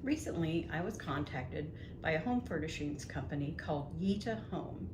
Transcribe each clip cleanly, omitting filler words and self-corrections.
Recently, I was contacted by a home furnishings company called Yita Home,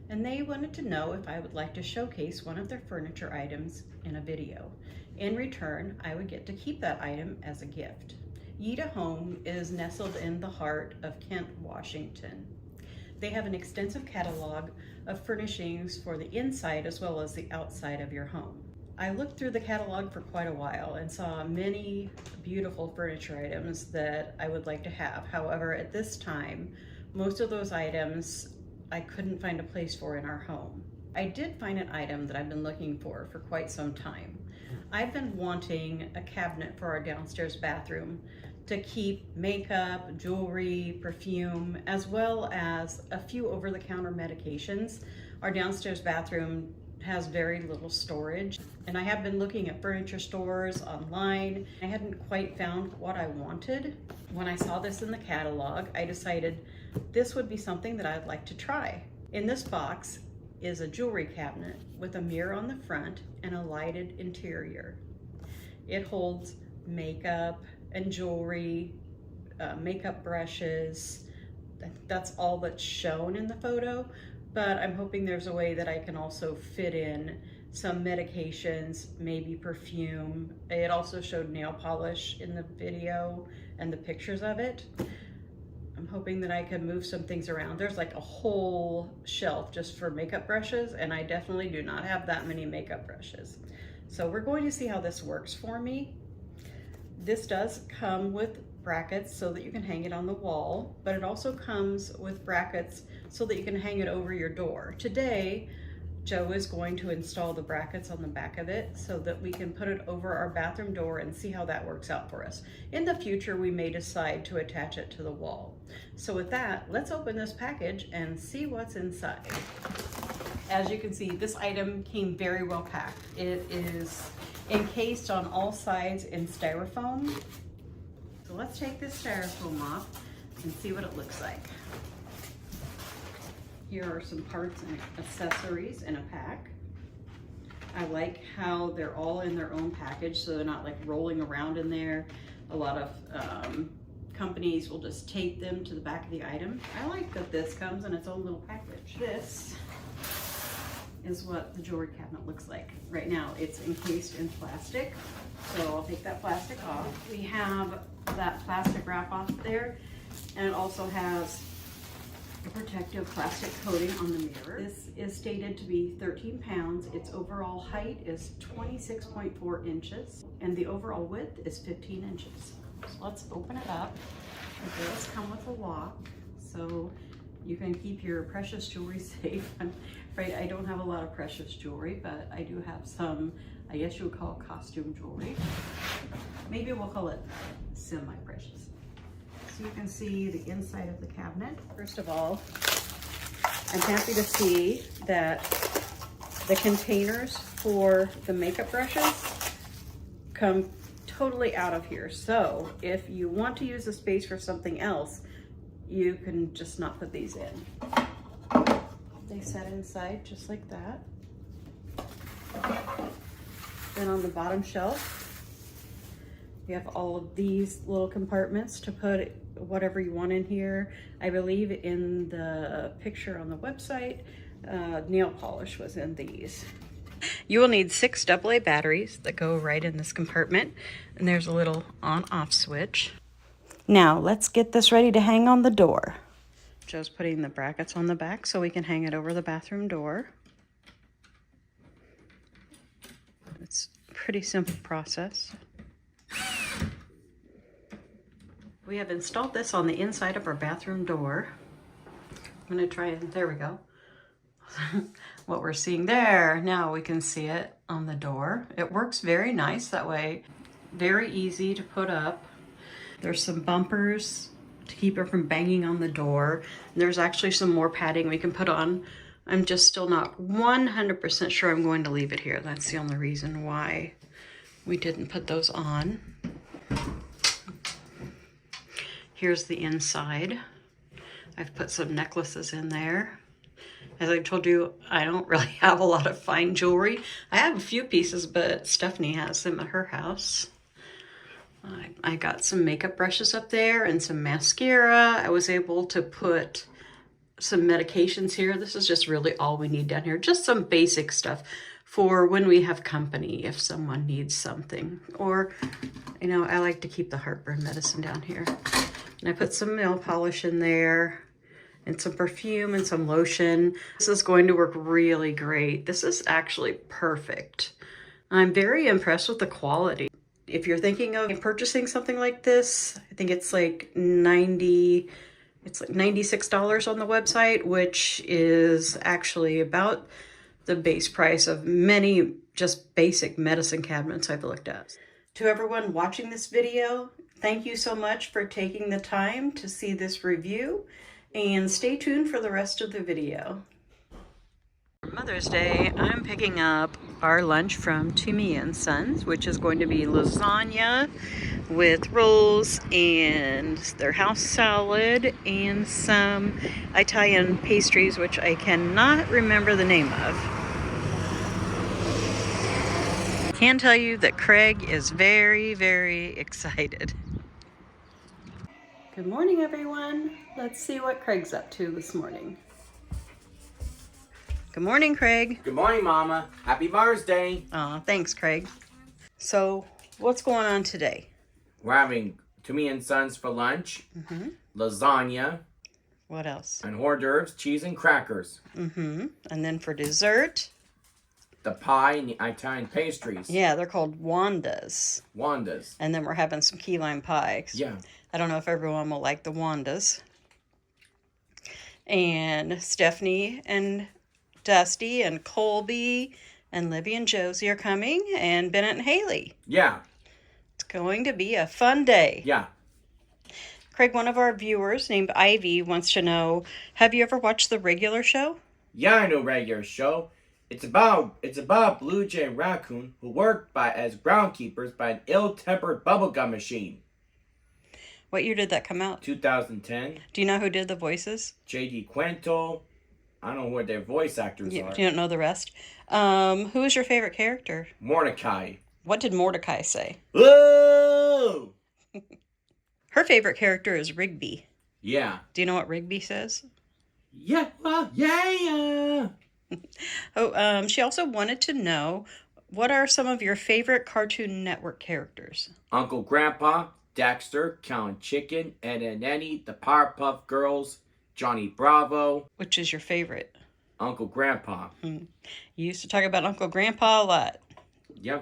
and they wanted to know if I would like to showcase one of their furniture items in a video. In return, I would get to keep that item as a gift. Yita Home is nestled in the heart of Kent, Washington. They have an extensive catalog of furnishings for the inside as well as the outside of your home. I looked through the catalog for quite a while and saw many beautiful furniture items that I would like to have. However, at this time, most of those items I couldn't find a place for in our home. I did find an item that I've been looking for quite some time. I've been wanting a cabinet for our downstairs bathroom to keep makeup, jewelry, perfume, as well as a few over-the-counter medications. Our downstairs bathroom has very little storage, and I have been looking at furniture stores online. I hadn't quite found what I wanted. When I saw this in the catalog, I decided this would be something that I'd like to try. In this box is a jewelry cabinet with a mirror on the front and a lighted interior. It holds makeup and jewelry, makeup brushes. That's all that's shown in the photo, but I'm hoping there's a way that I can also fit in some medications, maybe perfume. It also showed nail polish in the video and the pictures of it. I'm hoping that I can move some things around. There's like a whole shelf just for makeup brushes, and I definitely do not have that many makeup brushes. So we're going to see how this works for me. This does come with brackets so that you can hang it on the wall, but it also comes with brackets so that you can hang it over your door. Today, Joe is going to install the brackets on the back of it so that we can put it over our bathroom door and see how that works out for us. In the future, we may decide to attach it to the wall. So with that, let's open this package and see what's inside. As you can see, this item came very well packed. It is encased on all sides in styrofoam. So let's take this styrofoam off and see what it looks like. Here are some parts and accessories in a pack. I like how they're all in their own package, so they're not like rolling around in there. A lot of companies will just tape them to the back of the item. I like that this comes in its own little package. This is what the jewelry cabinet looks like. Right now it's encased in plastic, so I'll take that plastic off. We have that plastic wrap off there, and it also has a protective plastic coating on the mirror. This is stated to be 13 pounds. Its overall height is 26.4 inches, and the overall width is 15 inches. So let's open it up. It does come with a lock, so you can keep your precious jewelry safe. I'm afraid I don't have a lot of precious jewelry, but I do have some, I guess you would call costume jewelry. Maybe we'll call it semi-precious. So you can see the inside of the cabinet. First of all, I'm happy to see that the containers for the makeup brushes come totally out of here. So if you want to use the space for something else, you can just not put these in. They set inside just like that. Then on the bottom shelf, you have all of these little compartments to put whatever you want in here. I believe in the picture on the website, nail polish was in these. You will need 6 AA batteries that go right in this compartment, and there's a little on-off switch. Now let's get this ready to hang on the door. Joe's putting the brackets on the back so we can hang it over the bathroom door. It's a pretty simple process. We have installed this on the inside of our bathroom door. I'm going to try it. There we go. What we're seeing there, now we can see it on the door. It works very nice that way. Very easy to put up. There's some bumpers to keep it from banging on the door. There's actually some more padding we can put on. I'm just still not 100% sure I'm going to leave it here. That's the only reason why we didn't put those on. Here's the inside. I've put some necklaces in there. As I told you, I don't really have a lot of fine jewelry. I have a few pieces, but Stephanie has them at her house. I got some makeup brushes up there and some mascara. I was able to put some medications here. This is just really all we need down here. Just some basic stuff for when we have company, if someone needs something. Or, you know, I like to keep the heartburn medicine down here. And I put some nail polish in there and some perfume and some lotion. This is going to work really great. This is actually perfect. I'm very impressed with the quality. If you're thinking of purchasing something like this, I think it's like $96 on the website, which is actually about the base price of many just basic medicine cabinets I've looked at. To everyone watching this video, thank you so much for taking the time to see this review, and stay tuned for the rest of the video. For Mother's Day, I'm picking up our lunch from Toomey & Sons, which is going to be lasagna with rolls and their house salad and some Italian pastries, which I cannot remember the name of. I can tell you that Craig is very, very excited. Good morning, everyone. Let's see what Craig's up to this morning. Good morning, Craig. Good morning, Mama. Happy Mother's Day. Aw, thanks, Craig. So, what's going on today? We're having Toomey & Sons for lunch, lasagna. What else? And hors d'oeuvres, cheese and crackers. And then for dessert? The pie and the Italian pastries. Yeah, they're called Wandas. Wandas. And then we're having some key lime pie. Yeah. I don't know if everyone will like the Wandas. And Stephanie and Dusty and Colby and Libby and Josie are coming, and Bennett and Haley. Yeah. It's going to be a fun day. Yeah. Craig, one of our viewers named Ivy wants to know, have you ever watched the regular show? Yeah, I know regular show. It's about a blue jay and raccoon who work as groundkeepers by an ill-tempered bubblegum machine. What year did that come out? 2010. Do you know who did the voices? J.D. Quinto. I don't know what their voice actors are. You don't know the rest? Who is your favorite character? Mordecai. What did Mordecai say? Whoa! Her favorite character is Rigby. Yeah. Do you know what Rigby says? Yeah. Yeah. She also wanted to know, what are some of your favorite Cartoon Network characters? Uncle Grandpa, Dexter, Cow and Chicken, Ed and Eddie, the Powerpuff Girls, Johnny Bravo. Which is your favorite? Uncle Grandpa. You used to talk about Uncle Grandpa a lot. Yeah.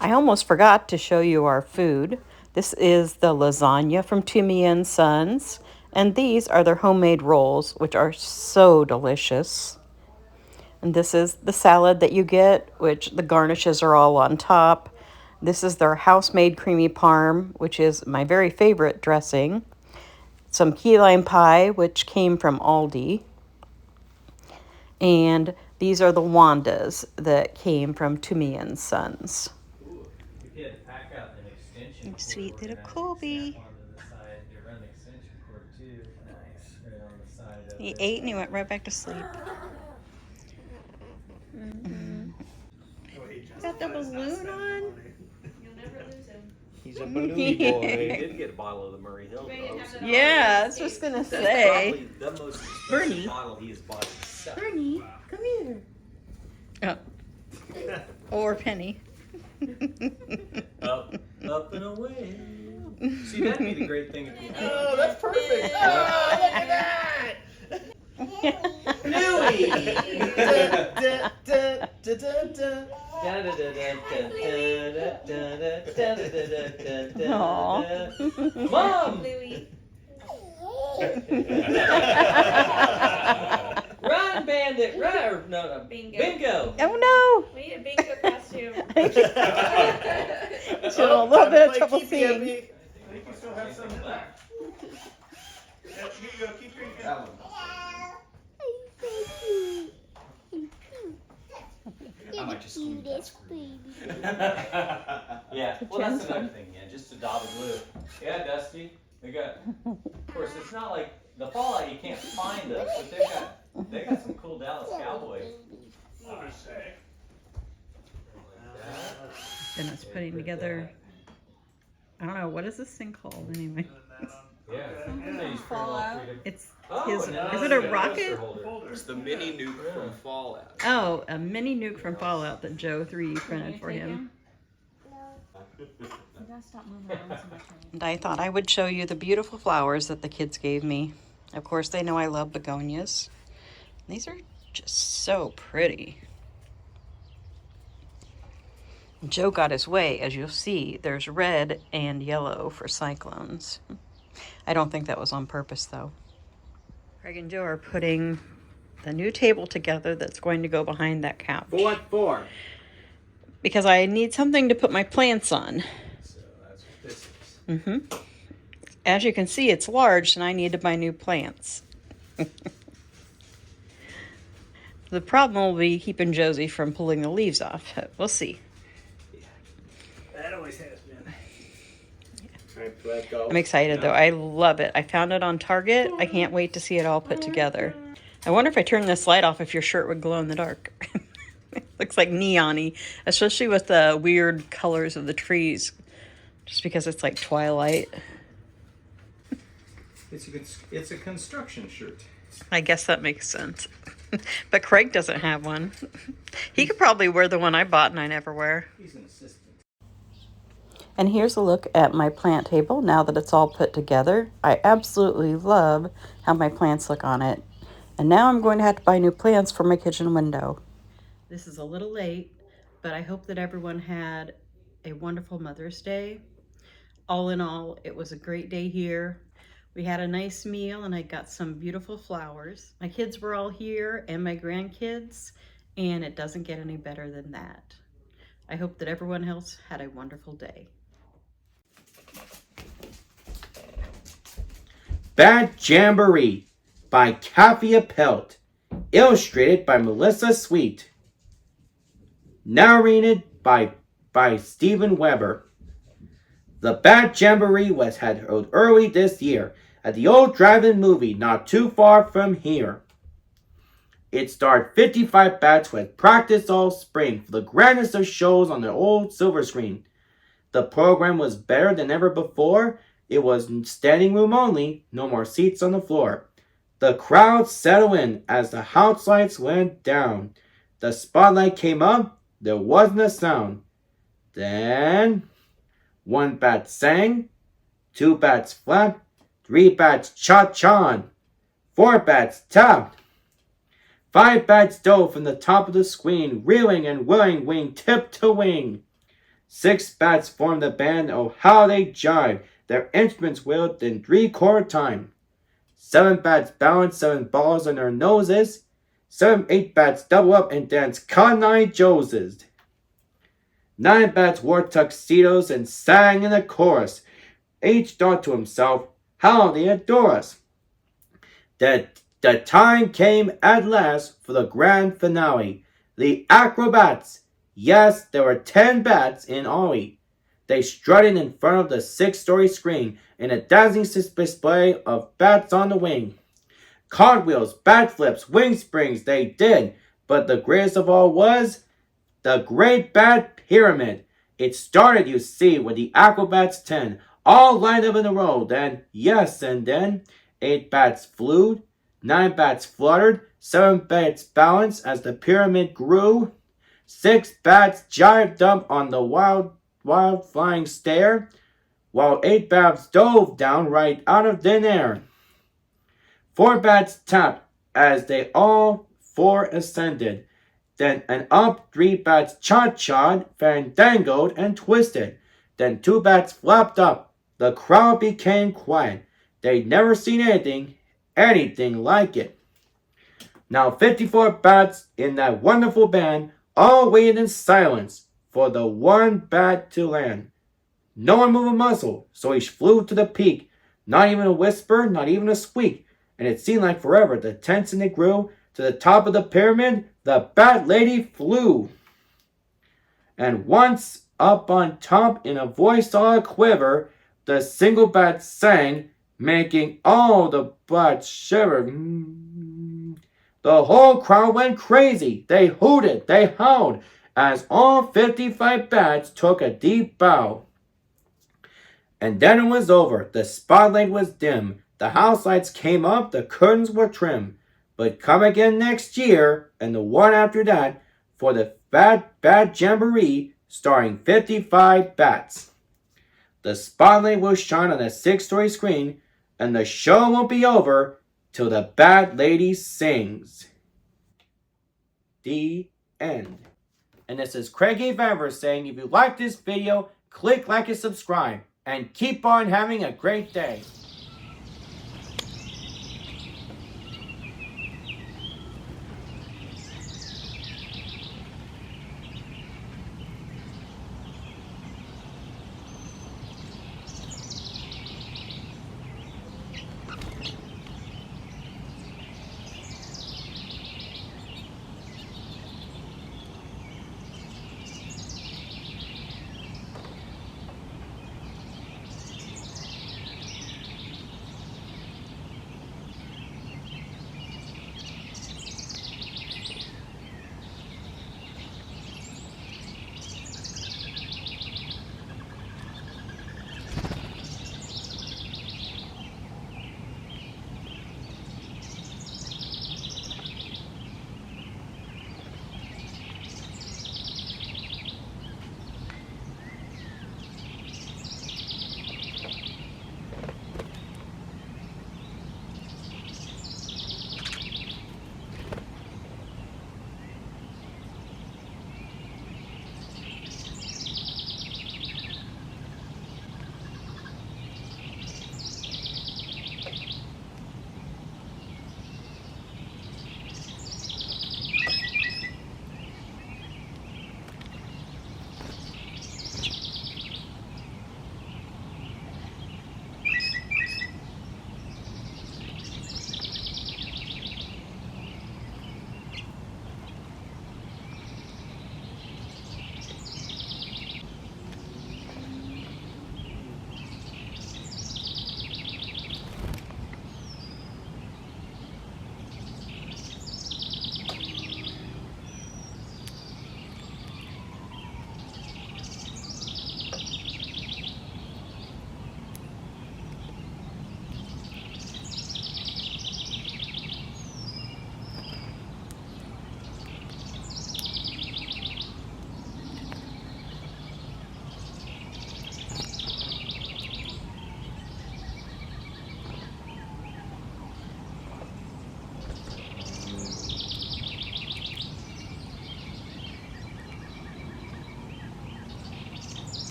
I almost forgot to show you our food. This is the lasagna from Toomey & Sons. And these are their homemade rolls, which are so delicious. And this is the salad that you get, which the garnishes are all on top. This is their house-made creamy parm, which is my very favorite dressing. Some key lime pie, which came from Aldi. And these are the Wandas that came from Toomey & Sons. Ooh, we had to pack out an extension cord. Sweet little and I Colby. snap onto the side. They run the extension cord too. Nice. Right on the side of He it. ate and he went right back to sleep. Got the balloon on? You'll never lose him. He's a balloony boy. He did get a bottle of the Murray Hill, Ready to though. have So that Yeah, I was just gonna that's say. probably the most expensive Bernie. bottle he has bought himself. Bernie, come here. Oh. Or Penny. Up and away. See, that'd be the great thing if you had. Oh, that's perfect. Oh, look at that. Louie. Mom! Louie. Run, bandit! Run! Or, no. Bingo. Bingo! Oh We need a bingo costume. no! She's having a little bit of trouble seeing. I think you still have some left. Keep drinking. That one. I might just squeeze that screen. Yeah, well, that's another thing, yeah, just a dab of glue. Yeah, Dusty, they got, of course, it's not like, the Fallout, you can't find us, but they got some cool Dallas Cowboys. Then it's putting together I don't know, what is this thing called anyway? Yeah. Okay. So you spring all three different- It's Oh, his, and is then it a it's a rocket? holder. It's the mini nuke from Fallout. Oh, a mini nuke from Fallout that Joe 3D printed for him. You gotta stop moving around so much. And I thought I would show you the beautiful flowers that the kids gave me. Of course, they know I love begonias. These are just so pretty. Joe got his way, as you'll see. There's red and yellow for cyclones. I don't think that was on purpose, though. Craig and Joe are putting the new table together that's going to go behind that couch. What for? Because I need something to put my plants on. So that's what this is. Mm-hmm. As you can see, it's large, and I need to buy new plants. The problem will be keeping Josie from pulling the leaves off. We'll see. That always has been. Alright, let go. I'm excited, though. I love it. I found it on Target. I can't wait to see it all put together. I wonder if I turn this light off if your shirt would glow in the dark. Looks like neon-y, especially with the weird colors of the trees. Just because it's like twilight. It's a construction shirt. I guess that makes sense. But Craig doesn't have one. He could probably wear the one I bought and I never wear. He's an assistant. And here's a look at my plant table now that it's all put together. I absolutely love how my plants look on it. And now I'm going to have to buy new plants for my kitchen window. This is a little late, but I hope that everyone had a wonderful Mother's Day. All in all, it was a great day here. We had a nice meal and I got some beautiful flowers. My kids were all here and my grandkids, and it doesn't get any better than that. I hope that everyone else had a wonderful day. Bad Jamboree by Kaffia Pelt. Illustrated by Melissa Sweet. Narrated by Stephen Weber. The Bad Jamboree was held early this year at the old drive-in movie not too far from here. It starred 55 bats who had practiced all spring for the grandest of shows on the old silver screen. The program was better than ever before. It was standing room only, no more seats on the floor. The crowd settled in as the house lights went down. The spotlight came up, there wasn't a sound. Then 1 bat sang, 2 bats flapped, 3 bats cha-cha'd, 4 bats tapped. 5 bats dove from the top of the screen, reeling and whirling, wing tip to wing. 6 bats formed the band, oh how they jived, their instruments wheeled in 3/4 time. 7 bats balanced 7 balls on their noses. 8 bats double up and danced Cotton Eye Joeses. 9 bats wore tuxedos and sang in the chorus. Each thought to himself, how they adore us. The time came at last for the grand finale. The acrobats. Yes, there were 10 bats in all. They strutted in front of the 6-story screen in a dazzling display of bats on the wing. Cartwheels, bat flips, wing springs they did, but the greatest of all was the Great Bat Pyramid. It started, you see, with the acrobats 10, all lined up in a row. Then, yes, and then 8 bats flew, 9 bats fluttered, 7 bats balanced as the pyramid grew, 6 bats jived up on the wild flying stair, while 8 bats dove down right out of thin air. 4 bats tapped as they all 4 ascended. Then and up 3 bats cha-cha'd, fandangoed, and twisted. Then 2 bats flapped up. The crowd became quiet. They'd never seen anything like it. Now 54 bats in that wonderful band all waited in silence for the 1 bat to land. No one moved a muscle, so he flew to the peak. Not even a whisper, not even a squeak. And it seemed like forever. The tension it grew. To the top of the pyramid, the Bat Lady flew. And once up on top, in a voice all a quiver, the single bat sang, making all the bats shiver. The whole crowd went crazy. They hooted, they howled, as all 55 bats took a deep bow. And then it was over. The spotlight was dim. The house lights came up. The curtains were trim. But come again next year, and the one after that, for the Bad Jamboree, starring 55 bats. The spotlight will shine on a 6-story screen, and the show won't be over till the Bat Lady sings. The end. And this is Craig A. Vanver saying, if you like this video, click like and subscribe, and keep on having a great day.